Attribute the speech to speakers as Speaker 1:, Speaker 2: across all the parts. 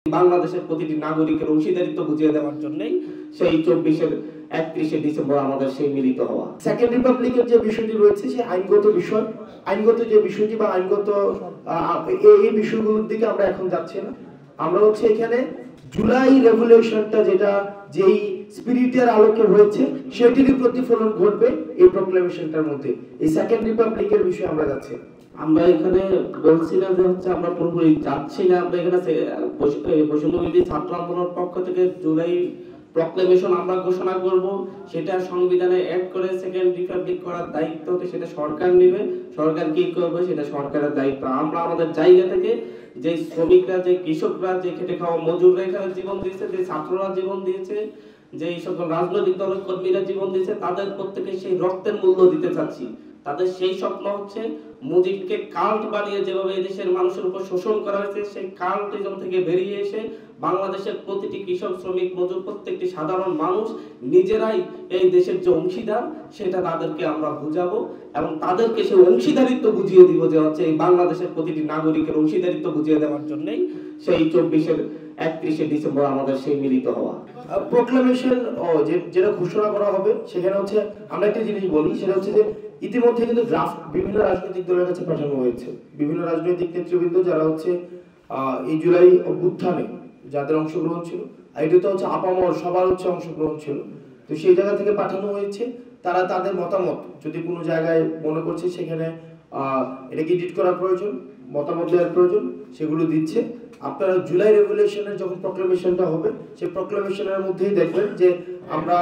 Speaker 1: বাংলাদেশের প্রতিটি নাগরিকের অংশীদারিত্ব বুঝিয়ে দেওয়ার জন্যই সেই 31শে ডিসেম্বর আমাদের সেই মিলিত হওয়া।
Speaker 2: সেকেন্ড রিপাবলিকের যে বিষয়টি রয়েছে সেই আইনগত বিষয়, আইনগত যে বিষয়টি বা আইনগত এই বিষয়গুলোর দিকে আমরা এখন যাচ্ছি না। আমরা হচ্ছে এখানে জুলাই রেভলিউশনটা যেটা যেই স্পিরিটের আলোকে হয়েছে সেটিরই প্রতিফলন ঘটবে এই প্রক্লেমেশনটার মধ্যে। এই সেকেন্ড রিপাবলিকের বিষয়ে আমরা যাচ্ছি।
Speaker 1: আমরা এখানে বলছি না যে হচ্ছে আমরা পুরোপুরি যাচ্ছি না, আমরা এখানে বৈষম্যবিরোধী ছাত্র আন্দোলনের পক্ষ থেকে জুলাই প্রক্লেমেশন আমরা ঘোষণা করব, সেটা সংবিধানে অ্যাড করে সেকেন্ড রিপাবলিক করার দায়িত্ব সেটা সরকার নেবে। সরকার কি করবে সেটা সরকারের দায়িত্ব। আমরা আমাদের জায়গা থেকে যে শ্রমিকরা, যে কৃষকরা, যে খেটে খাওয়া মজুররা এখানে জীবন দিয়েছে, যে ছাত্ররা জীবন দিয়েছে, যে এই সকল রাজনৈতিক দলের কর্মীরা জীবন দিয়েছে, তাদের প্রত্যেকে সেই রক্তের মূল্য দিতে চাচ্ছি। তাদের সেই স্বপ্ন হচ্ছে মুজিবকে কাল্ট বানিয়ে যেভাবে এদেশের মানুষের উপর শোষণ করা হয়েছে, সেই কাল্টিজম থেকে বেরিয়ে এসে বাংলাদেশের প্রতিটি কৃষক, শ্রমিক, মজুর, প্রত্যেকটি সাধারণ মানুষ নিজেরাই এই দেশের যে অংশীদার সেটা তাদেরকে আমরা বুঝাবো এবং তাদেরকে সেই অংশীদারিত্ব বুঝিয়ে দিব যে হচ্ছে এই বাংলাদেশের প্রতিটি নাগরিকের অংশীদারিত্ব বুঝিয়ে দেওয়ার জন্যই সেই 31শে ডিসেম্বর আমাদের সেই মিলিত হওয়া।
Speaker 2: প্রক্লেমেশন যেটা ঘোষণা করা হবে সেখানে হচ্ছে আমরা একটা জিনিস বলি, সেটা হচ্ছে যে ইতিমধ্যে কিন্তু ড্রাফট বিভিন্ন রাজনৈতিক দলের কাছে পাঠানো হয়েছে। বিভিন্ন রাজনৈতিক নেতৃবৃন্দ যারা হচ্ছে এই জুলাই অভ্যুত্থানে যাদের অংশগ্রহণ ছিল, এটাতে হচ্ছে আপামর সবার হচ্ছে অংশগ্রহণ ছিল, তো সেই জায়গা থেকে পাঠানো হয়েছে। তারা তাদের মতামত যদি কোনো জায়গায় মনে করছে সেখানে এটাকে এডিট করার প্রয়োজন, মতামত দেওয়ার প্রয়োজন, সেগুলো দিচ্ছে। আপনারা জুলাই রেভলিউশনের যখন প্রক্লেমেশনটা হবে সেই প্রক্লেমেশনের মধ্যেই দেখবেন যে আমরা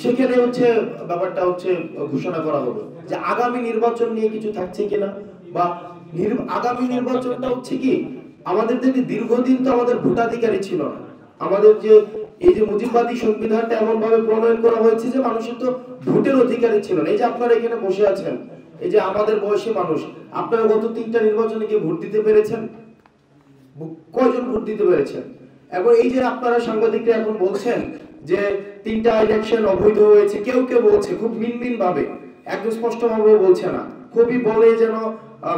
Speaker 2: সেখানে হচ্ছে ব্যাপারটা হচ্ছে ঘোষণা করা হবে যে আগামী নির্বাচন নিয়ে কিছু থাকছে কিনা, বা আগামী নির্বাচনটা হচ্ছে কি আমাদের থেকে দীর্ঘদিন তো আমাদের ভোটাধিকারই ছিল না। আমাদের যে এই যে মুজিববাদী সংবিধানটা এমন ভাবে প্রণয়ন করা হয়েছে যে মানুষের তো ভোটের অধিকারই ছিল না। এই যে আপনারা এখানে বসে আছেন, এই যে আমাদের বয়সী মানুষ, আপনারা গত 3টা নির্বাচনে কি ভোট দিতে পেরেছেন? কয়জন ভোট দিতে পেরেছেন? এবং এই যে আপনারা সাংবাদিকরা এখন বলছেন যে 3টা ইলেকশন অবৈধ হয়েছে, কেউ কেউ বলছে খুব মিনমিন ভাবে, একদম স্পষ্ট ভাবে বলছে না, খুবই বলে যেন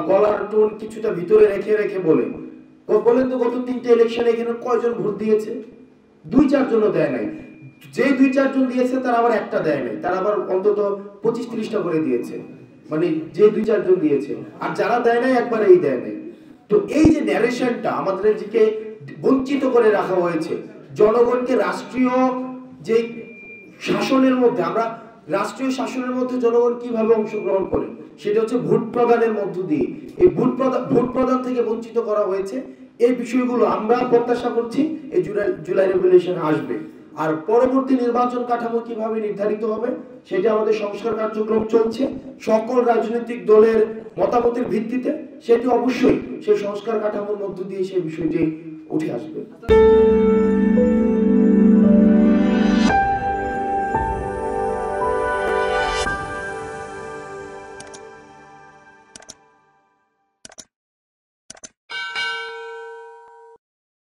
Speaker 2: গলার টোন কিছুটা ভিতরে রেখে রেখে বলেন তো গত 3টা ইলেকশনে এখানে কয়জন ভোট দিয়েছে? 2-4 জনও দেয় নাই। যে 2-4 জন দিয়েছে তারা আবার একটা দেয় নাই, তারা আবার অন্তত 25-30টা করে দিয়েছে, মানে যে 2-4 জন দিয়েছে। আর যারা দেয় নাই একবার এই দেয় নাই। তো এই যে ন্যারেশনটা আমাদেরকে বঞ্চিত করে রাখা হয়েছে, জনগণকে রাষ্ট্রীয় যে শাসনের মধ্যে, আমরা রাষ্ট্রীয় শাসনের মধ্যে জনগণ কিভাবে অংশগ্রহণ করে সেটা হচ্ছে ভোট প্রদানের মধ্য দিয়ে, এই ভোট প্রদান থেকে বঞ্চিত করা হয়েছে। এই বিষয়গুলো আমরা প্রত্যাশা করছি এই জুলাই রেভলিউশন আসবে। আর পরবর্তী নির্বাচন কাঠামো কিভাবে নির্ধারিত হবে সেটা আমাদের সংস্কার কার্যক্রম চলছে সকল রাজনৈতিক দলের মতামতের ভিত্তিতে। সেটি অবশ্যই সেই সংস্কার কাঠামোর মধ্য দিয়ে সেই বিষয়টি উঠে আসবে।